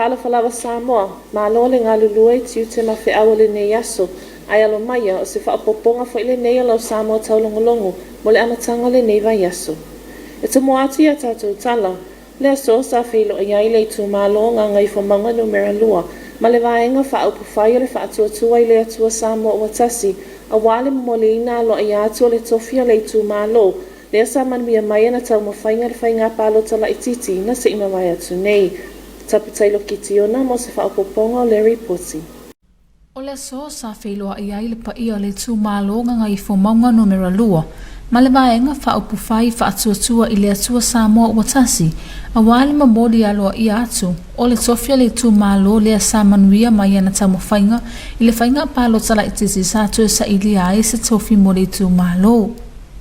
tala falawa Samoa, malo le ngalulua i tiu te mawhi awa le nei aso, ai alo maia o se whaapoponga fo ile nei alau Samoa taulongolongo, mo le amatanga le nei vai aso. E te moati a tātou tala, le aso sa whilo a iai le tu malo ngā ngai fo manga numera lua, ma le vaenga whaaupu whai o le whaatua i le atua Samoa o tasi, a wale mo le ina lo a iatua le tofia le tu malo, le asa manmia mai na tau mawhainga le whainga palo tala i titi na se ima vai atu nei. Tapitailo kitiona mo se whaapoponga o le ripoti. O le so sa wheloa i ai le pa ia le tu malo nga ngai fo maunga numera lua, ma le vaenga whaaupu whai whaatuatua i le atua Samoa o tasi, a wale mamodi aloa i atu, o le tofia le tu malo le asa manuia mai ana tau mawhainga i le whainga palo tala i titi sa tu sa ili ai se tofi mo le tu malo.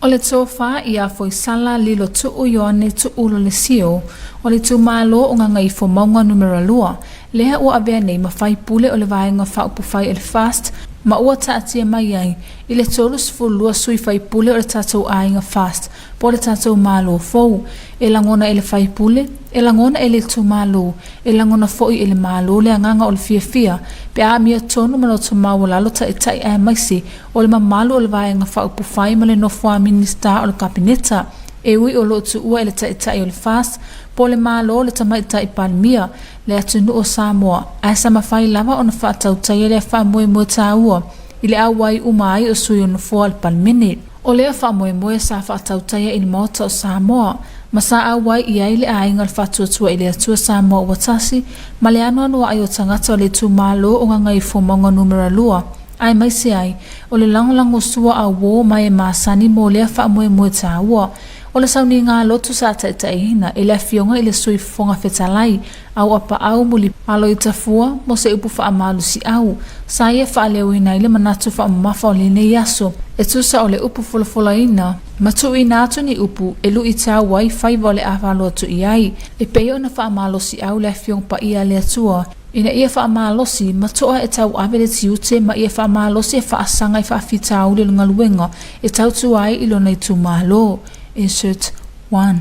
O le tofa i a foi sala lilo tuu yoane tuu lo le sio, o le tu malo o ngai fo maunga numera lua, lea ua avea nei ma fai pule o le vaenga whaupu fai e le fast, ma ua taatia mai ai, i le tolus fulua sui fai pule o le tatou ainga fast, po le tatou malo fou, e langona e le fai pule, e langona e le tu malo, e langona foi e le malo le anganga o le fia, pe a mia tonu malo tu maua lalo ta e tai e maisi, o le mamalo o le vaenga whaupu fai ma le nofua minista o le kabineta, e ui o lo tu ua e le tai o le fast, po le malo le tamai tai palmia, le atunu o Samoa, a sa mawhai lava o na whaatau tai le wha moe moe ta ua, i le awai umai o sui o na fua al palmini. O le wha moe moe sa whaatau tai i le mota o Samoa, ma sa awai i ai le ainga le whaatuatua i le atua Samoa o tasi, ma le anua nua ai o tangata o le tu malo o ngai fo maunga numera lua, ai mai se ai, o le langolango sua a wo mai e maasani mo le wha moe moe ta ua, o le sauni ngā lotu sa taitaihina e le fionga i le sui fonga whetalai au apa au muli palo i tafua mo se upu wha amalu si au. Sa ia wha leo ina i le manatu wha mafa o le nei aso. E tusa o le upu fulafola ina. Matu i nātu ni upu e lu i tau wai whaiva o le awalo atu i ai. E peo na wha amalo si au le fiong pa ia le atua. Ina ia wha amalosi matoa e tau awele tiute ma ia wha amalosi e wha asanga i wha fitau le lungaluenga e tau tuai ilo nei tu malo. Insert 1.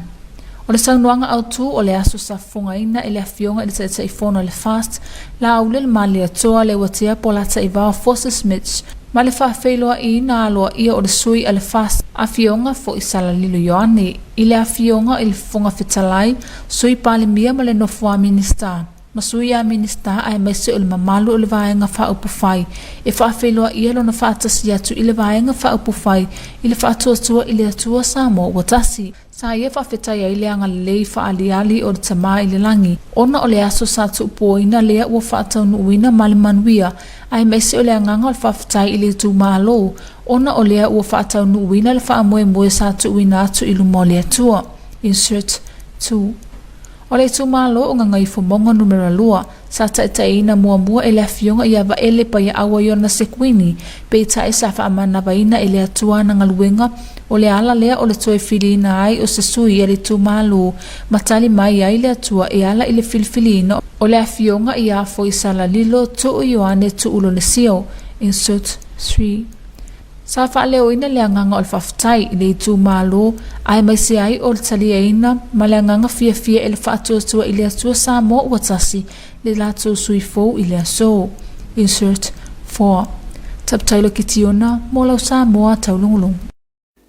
O le saunuanga au tu o le aso sa fongaina e le afionga e le taita i fono le fast, la aule le mali atoa le watia po la ta i vao Forces Mitch, ma le whaafeiloa i na aloa ia o le sui a le fast afionga fo i sala lilo yoane, i le afionga i le fonga fitalai, sui pali mia ma le nofua minista. Ma sui a minista ai maise o le mamalu o le vaenga wha upu whai, e whaafeiloa ia lo na whaatasi atu i le vaenga wha upu whai, i le whaatuatua i le atua Samoa watasi. Sa ia whawhetai ai leanga lei whaaliali o le tamaa i le langi. Ona o le aso sa tuupoina lea ua whaataunu uina mali manuia, ai maise o le anganga o le whawhetai i le tu malo. Ona o lea ua whaataunu uina le whaamoe moe sa tuuina atu i lumo le atua. Insert 2. O le tu malo o ngai fo monga numera lua, sa taitaina mua e le afionga i ava ele pa ia awa yona sekwini, pe tae sa whaamana vaina e le atua na ngaluenga, o le ala lea o le toe filina ai o se sui e le tu malo, matali mai ai le atua e ala i le filfilina, o le afionga i afo i sala lilo tu o yoane tu ulo le sio. Insert 3. Sa whaaleo ina le anganga o le whaftai i le tu malo, ai mai se ai o le tali eina, ma le anganga fia e le whaatuatua i le atua Samoa watasi, le lato sui fou i le aso. Insert 4. Taptailo kitiona, mo lau Samoa taulungulung.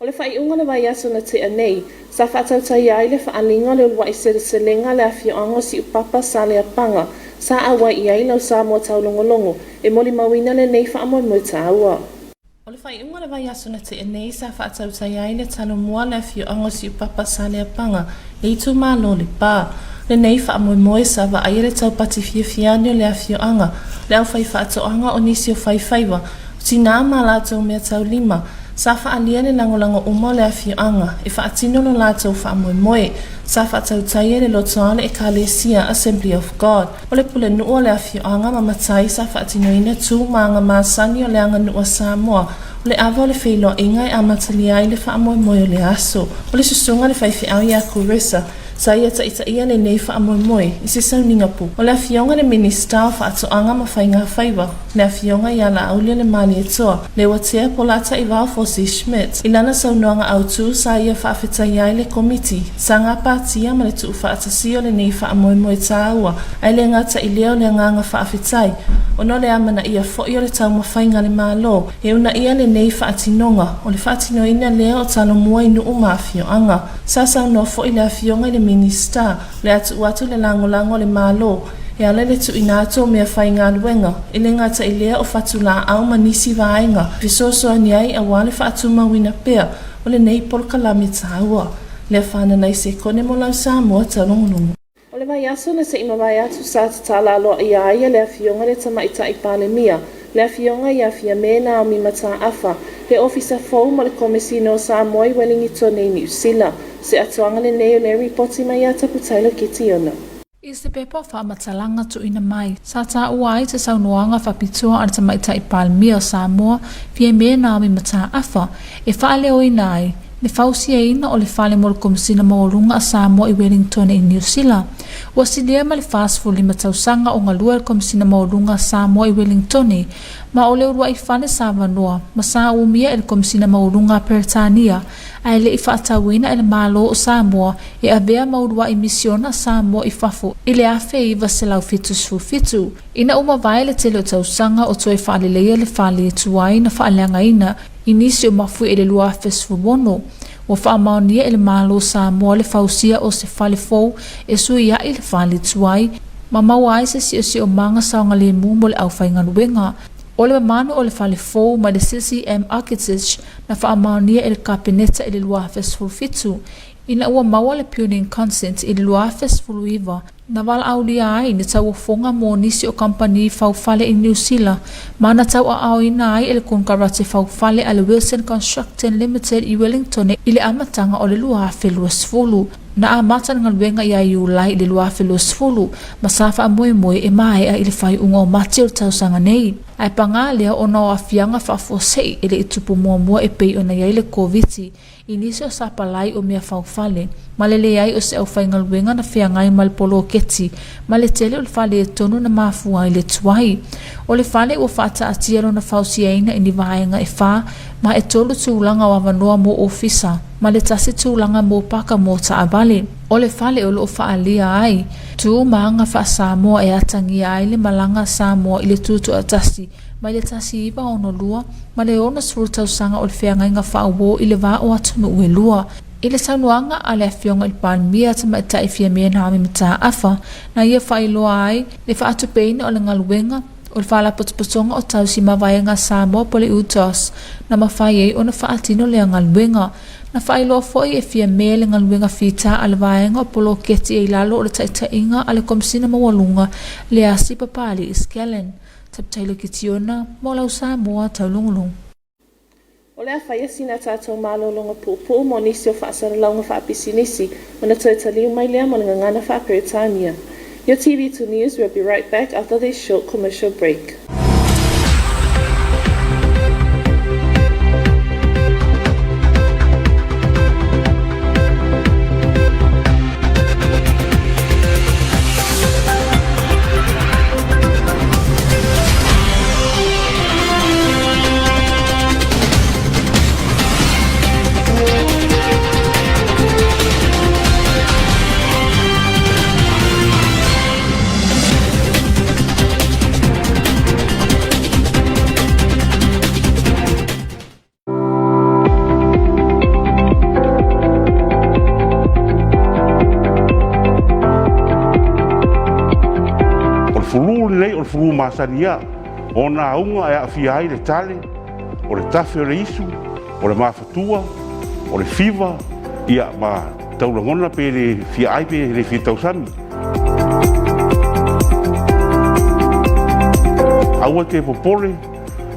O le whaiunga le vai aso na te anei, sa whaatautai ai le whaalinga le ulwa i selenga le afioanga si upapa sa le apanga, sa awa i ai lau Samoa taulungulungu, e moli mawina le nei whaamoe moe taua. O le whaiunga le vai aso na te anei, sa whaatautai ai le talo mua le afioanga si upapa sa le apanga, le itu malo le pā. Le nei whaamoe moe sa wa ai le tau pati fiafiani o le afioanga, le au whai whaatoanga o nisi o whaiwhaiwa, o tina ma lātou mea tau lima, sa whaalia le langolango uma le afioanga, e whaatino lo lātou whaamoe moe, sa whaatautai le lotoane e Kalesia Assembly of God, o le pule nua le afioanga ma matai sa whaatino ina tū maanga maasani o le anga nua Samoa, o le awa o le whailo inga e amatali ai le whaamoe moe o le aso, o le susunga le whaiwhi au ia kuresa, Sa ia ia le nei whaamoemoe i se sauninga pu. O le afionga le minista o whaatoanga ma whainga whaiwa. Le afionga ia la aulia le mani e toa. Le watea polata i wao Fosi Schmidt. I lana saunoanga autu sa ia whaafetai ai le komiti. Sa ngā pātia ma le tuu whaatasio le nei whaamoemoe tā ua. Ai le ngata i leo le nganga whaafetai. O no le amana ia fo'i o le tau ma whainga le mālo. E una ia le nei whaatinonga. O le whaatinoina leo o talo mua i nuu ma afioanga. Sa saunoa fo'i le afionga i le minista. Le atu le lango le mālo. E ala le tu inato mea whainga luenga. E le ngata i lea o whatula au manisi vaenga. Fisoso ani ai a wale whaatuma wina pea. O le nei polkalami tāua. Le whana nei se kone mo lau Samoa Taulogologo. O le vai aso na se ima vai atu sa tatala aloa ia aia le afionga le tamaita i palemia. Le afionga i afia mena o mimata afa. Le ofisa fau ma le komesino Samoa i Wellington nei New Zealand. Se atuanga le nei o le ripoti mai ata putaila kitiona. I se pepa whaamatalanga tu ina mai. Sa tā uai te saunoanga whapitua ana tamaita i Palemia o Samoa fie mena o mimata afa. E whaaleo ina ai. Le fausia ina o le whale mo le komisina maurunga a Samoa i Wellington i New Zealand. Ua silia ma le fāsfu lima tausanga o ngalua le komisina maurunga a Samoa i Wellington. Ma o le urua i whane Savanoa, ma sa umia le komisina maurunga a Peretania. Ai le i whaatawina le malo o Samoa e avea maurua i misiona Samoa i whafu i le awhe iwa se lau fitu. Ina uma vai le tele o tausanga o toi whaalileia le whaali e tuai na whaaleanga ina inisi o mafu e le lua fesfumono. Wa whaamaonia e le malo Samoa le fausia o se whale fau e sui ia i le whaali tuai ma mawai se si o manga saonga le mumo le au whainga nuenga. O le mamano o le whale fau ma le CCM Architects na whaamaonia e le kapineta e le lua fesfufitu. Ina ua maua le pioning consent i le lua fesfuluiva. Na wala aulia ai ni tau fonga mo nisi o company faufale i New Zealand. Ma na tau a au ina ai ele konkarate faufale ale Wilson Construction Limited i Wellington i le amatanga o le lua feluasfulu. Na amata nga luenga ia iulai i le lua feluasfulu. Masafa a moe e mai a ili fai unga o mati o tau sanga nei. Ai panga lea o na o afianga faafosei ele i tupu mua e pei o na ia ile COVID-19. Inisi o sapalai o mea faufale. Malele ai o se au whainga luenga na whiangai mal polo keti. Male tele o le whale e tonu na mafua i le tuai. O le whale ua whaata atiaro na fausiaina i ni vaenga e wha, ma e tolu tūlanga o avanoa mo ofisa. Male tasi tūlanga mo paka mo taabale. O le whale o lo whaalia ai. Tu maanga wha Samoa e atangi ai le malanga Samoa i le tutu atasi. Mai le tasi iwa ono lua, ma le ona surutau sanga o le whiangai nga whaawo i le vā o atunu ue lua. I le saunuanga a le afionga i Palemia ta mai tai fia mea na mita afa, na ia whailoa ai le whaatupeina o le ngaluenga, o le whala potopotonga o tau si mawaenga Samoa po le utos, na mawhai ei o na whaatino le ngaluenga. Na whailoa foi e fia mea le ngaluenga fita a le waenga o polo keti e lalo o le taitainga a le komisina mawalunga le asi papali iskelen. Taptailo kitiona, mo lau Samoa Taulogologo. O le awhaia sina tātou mālolonga pupu mo nisi o whaasaralaunga whaapisinisi o na tautaliu mai lea mo le ngangana whaaperetania. Your TV2 News will be right back after this short commercial break. O le furu masania o na unga e awhia ai le tale, o le tafe o le isu, o le mafatua, o le fiva, ia ma taulangona pe le fia ai pe le fia tausami. Aua te popole,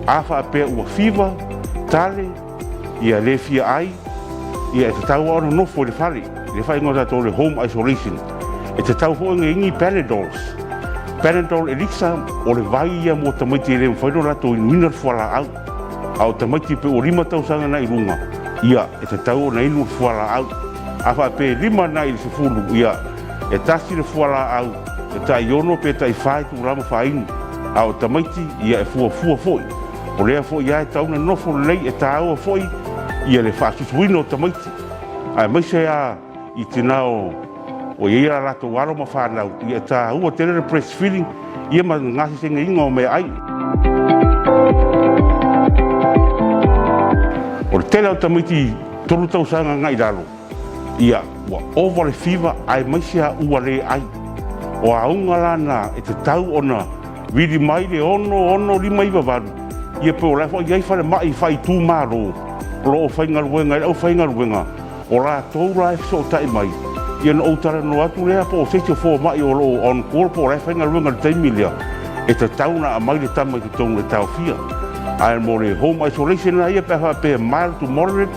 afa pe ua fiva, tale, ia le fia ai, ia e te tau ana nofo le fale, le fai ngota to le home isolation, e te tau ho ingi Panadols. Panadol Elixir o le vai ia mo tamaiti le mwhaino rato i minar fuala au. Au tamaiti pe o 5,000 na i runga. Ia, e te tau na inu fuala au. afa pe lima na i se fulu ia e tasi le fuala au e tai ono pe tai fai tu rama faini au tamaiti ia e fua foi o lea foi ia e tauna nofo lei e tāua foi ia le whaasusuino tamaiti ai maise ia i tinao o ia rato waro ma whanau ia tāua tele breastfeeding ia ma ngasi senga inga o me ai o le tele au tamaiti tolu tau sanga ngai ralo ia wa over le fever ai maisia ua le ai o aunga lana e te tau ona vidi mai le ono lima iwa varu ia pe o lai fo iai fale mai fai tu maro lo fainga ruenga o fainga ruenga o la tau lai so tai mai ia no utara no atu lea po se te fo mai o lo on call po lai fainga ruenga le taimilia e te tau na mai le tama ki tong le tau fia ai mo le home isolation na ia pe mild to moderate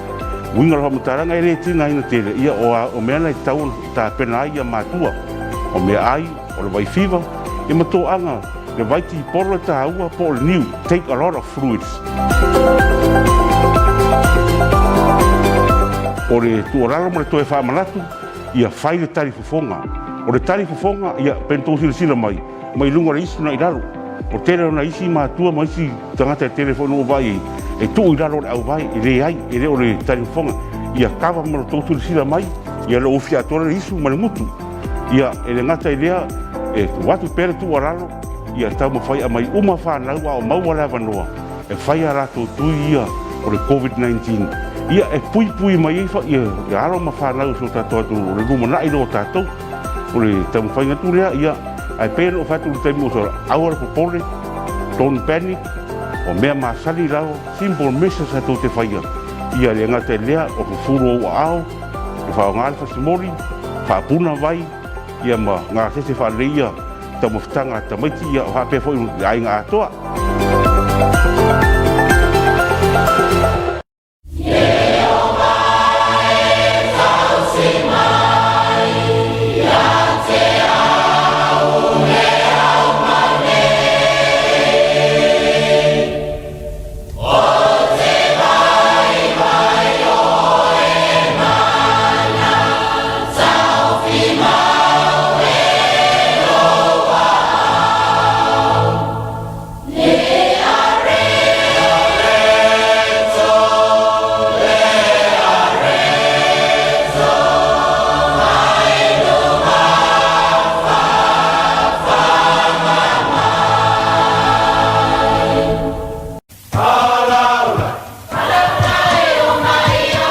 winga ho mtaranga ele tina ina tele ia o mea na tau ta pena ia matua o mea ai o le vai fever ia mato anga le vai ti polo ta ua po new take a lot of fluids o le tuoralo mo le toe wha manatu ia whai le tari fufonga o le tari fufonga ia pentosi le sila mai lunga le isi na iralo o tere na isi matua ma isi tangata telefono o vai e tu iralo le au vai e le ai e le o le tari fufonga ia kava mo le totu le sila mai ia le ofia tore le isu ma le mutu ia e le ngata i lea e watu pere tuoralo ia tau ma fai a mai uma whanau a o maua lewa noa e fai a rato tui ia o le COVID-19 ia e pui mai e fa ia alo ma whanau so tato atu le ruma na ilo tato o le tamu whai ngatu lea ia ai pere o fatu le taimu o so aua le popole don't panic o mea masali lao simple message ato te whaia ia le ngata lea o fufuru o ao e whao ngāle fasimori whaapuna vai ia ma ngā sese whaaleia ta mofutanga ta maiti ia o hape foi ai ngā atoa.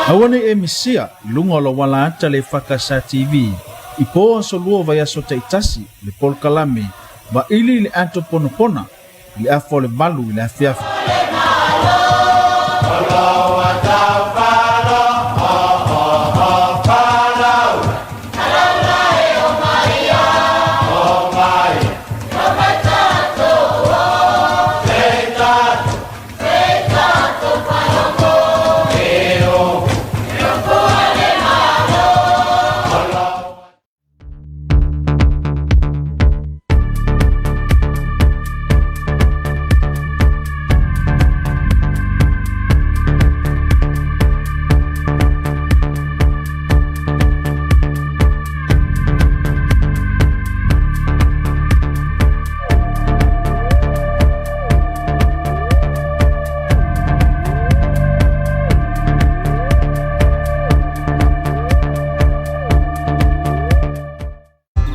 Awane e misia lunga lo wala ata le EFKS TV i po so lua vai aso taitasi le pol kalame va ili le anto ponopona le afo le balu le afiafi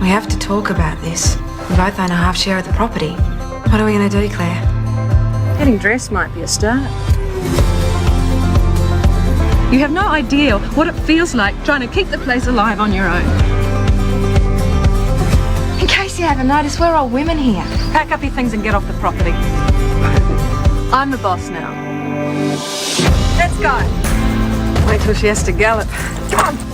We have to talk about this. We both own a half share of the property. What are we going to do, Claire? Getting dressed might be a start. You have no idea what it feels like trying to keep the place alive on your own. In case you haven't noticed, we're all women here. Pack up your things and get off the property. I'm the boss now. Let's go. Wait till she has to gallop. Come on.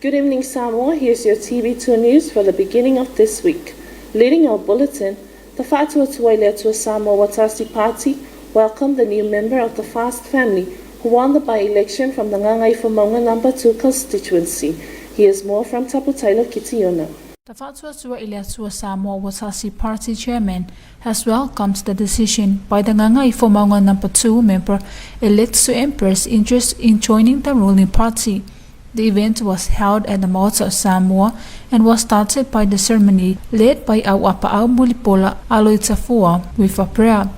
Good evening, Samoa. Here's your TV2 news for the beginning of this week. Leading our bulletin, the EFKS Samoa Watasi Party welcomed the new member of the Fast family who won the by-election from the Ngangai Whamaunga No. 2 constituency. Here's more from Tapu Tailo Kitiona. The EFKS Samoa Watasi Party chairman has welcomed the decision by the Ngangai Whamaunga No. 2 member elect to express interest in joining the ruling party. The event was held at the Mouth of Samoa and was started by the ceremony led by Auapa'au Mulipola Aloitafua with a prayer.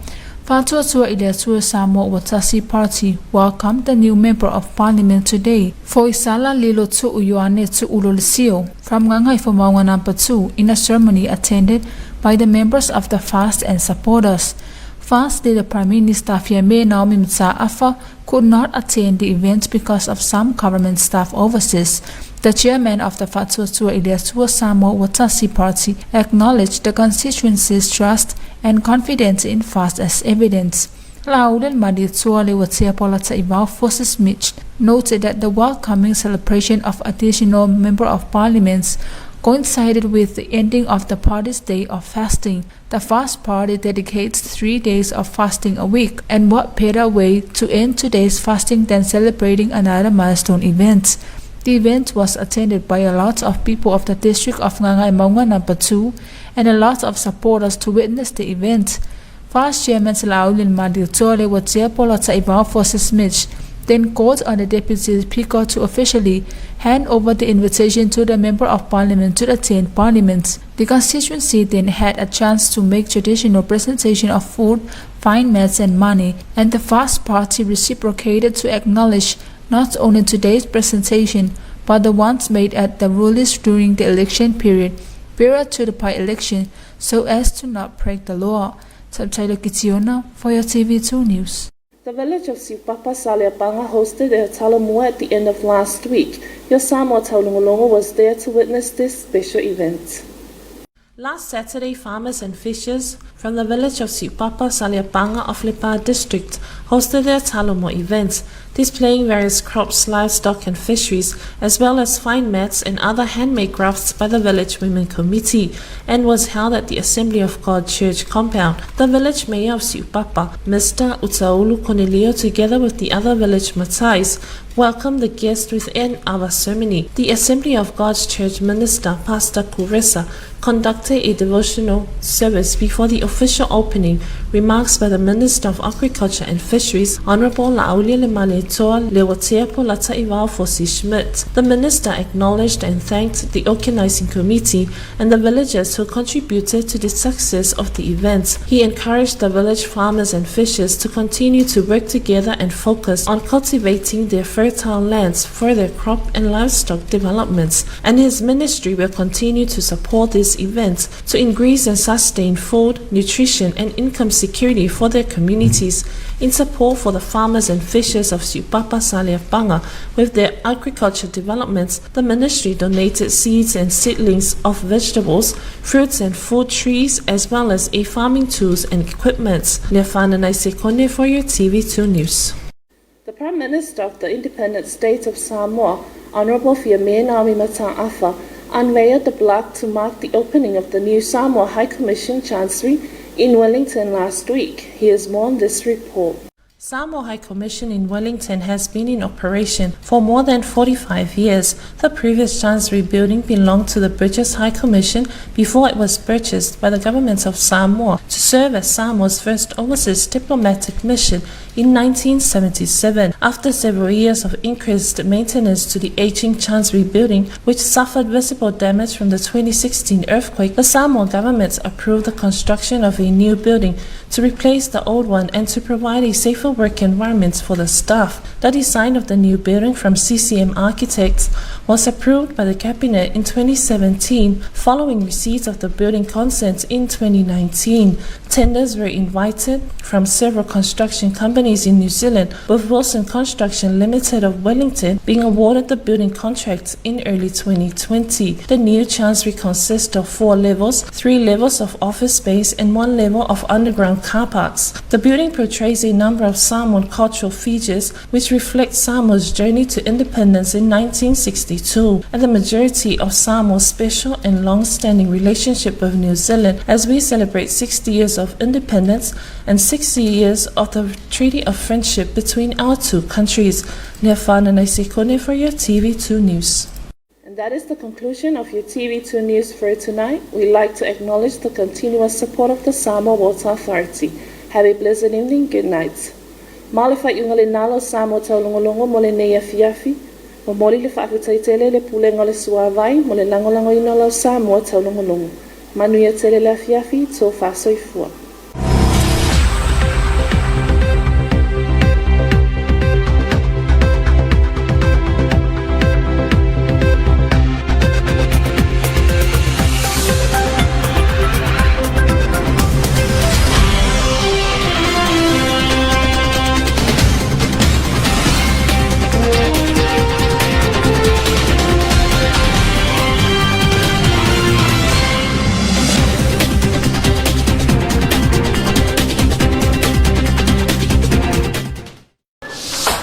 EFKS Samoa Watasi Party welcomed the new member of parliament today for Isala Lilo Tu Uyuane Tu Ulolisio from Ngangai Whamaunga No. 2 in a ceremony attended by the members of the Fast and supporters. Fast leader Prime Minister Fiame Naomi Mtsa'afa could not attend the event because of some government staff overseas. The chairman of the EFKS Samoa Watasi Party acknowledged the constituency's trust and confidence in Fast as evidence. Laulen Maditsua Lewatia Ivao Forces Mitch noted that the welcoming celebration of additional member of parliaments coincided with the ending of the party's day of fasting. The Fast Party dedicates 3 days of fasting a week, and what better way to end today's fasting than celebrating another milestone event? The event was attended by a lot of people of the district of Ngangai Whamaunga No. 2 and a lot of supporters to witness the event. Fast Chairman Laulin Madiltole Watsiapola Taibao Forces Mitch then called on the Deputy Speaker to officially hand over the invitation to the Member of Parliament to attend Parliament. The constituency then had a chance to make traditional presentation of food, fine mats and money, and the Fast Party reciprocated to acknowledge not only today's presentation, but the ones made at the rulers during the election period prior to the by-election, so as to not break the law. Taulogologo Kitiona for your TV2 News. The village of Siupapa Saleapanga hosted a talamua at the end of last week. Your Samoa Taulogologo was there to witness this special event. Last Saturday, farmers and fishers from the village of Siupapa Saleapanga of Lipa district hosted their talamua events, displaying various crops, livestock and fisheries, as well as fine mats and other handmade crafts by the village women committee, and was held at the Assembly of God Church compound. The village mayor of Siupapa, Mr. Utaulu Cornelio, together with the other village matais, welcomed the guests within our ceremony. The Assembly of God's Church minister, Pastor Kuresa, conducted a devotional service before the official opening. Remarks by the Minister of Agriculture and Fisheries, Honorable Lauli Lemaletoa Lewateapo Lataivao Fosi Schmidt. The minister acknowledged and thanked the organizing committee and the villagers who contributed to the success of the events. He encouraged the village farmers and fishers to continue to work together and focus on cultivating their fertile lands for their crop and livestock developments, and his ministry will continue to support these events to increase and sustain food, nutrition and income security for their communities. In support for the farmers and fishers of Siupapa Saleapanga with their agriculture developments, the ministry donated seeds and seedlings of vegetables, fruits and food trees, as well as farming tools and equipment. Lefana Naisekone for your TV2 News. The Prime Minister of the Independent State of Samoa, Honorable Fiame Naomi Mtsa'afa, unveiled the plaque to mark the opening of the new Samoa High Commission Chancery in Wellington last week. Here's more on this report. Samoa High Commission in Wellington has been in operation for more than 45 years. The previous Chancery building belonged to the British High Commission before it was purchased by the government of Samoa to serve as Samoa's first overseas diplomatic mission in 1977. After several years of increased maintenance to the aging Chancery building, which suffered visible damage from the 2016 earthquake, the Samoa government approved the construction of a new building to replace the old one and to provide a safer work environment for the staff. The design of the new building from CCM Architects was approved by the Cabinet in 2017 following receipt of the building consent in 2019. Tenders were invited from several construction companies companies in New Zealand, with Wilson Construction Limited of Wellington being awarded the building contract in early 2020. The new chancery consists of 4 levels, 3 levels of office space and 1 level of underground car parks. The building portrays a number of Samoan cultural features which reflect Samoa's journey to independence in 1962 and the majority of Samoa's special and long-standing relationship with New Zealand as we celebrate 60 years of independence and 60 years of the Treaty of Friendship between our two countries. Nefana Naisikone for your TV2 News. And that is the conclusion of your TV2 News for tonight. We'd like to acknowledge the continuous support of the Samoa Water Authority. Have a pleasant evening. Good night. Male fai ungale nalo Samoa Taulogologo mole nei afiafi. Mo moli le whaakutaitele le pulenga le suavai mo le langolango ina lau Samoa Taulogologo. Manuia tele le afiafi tō whasoifua.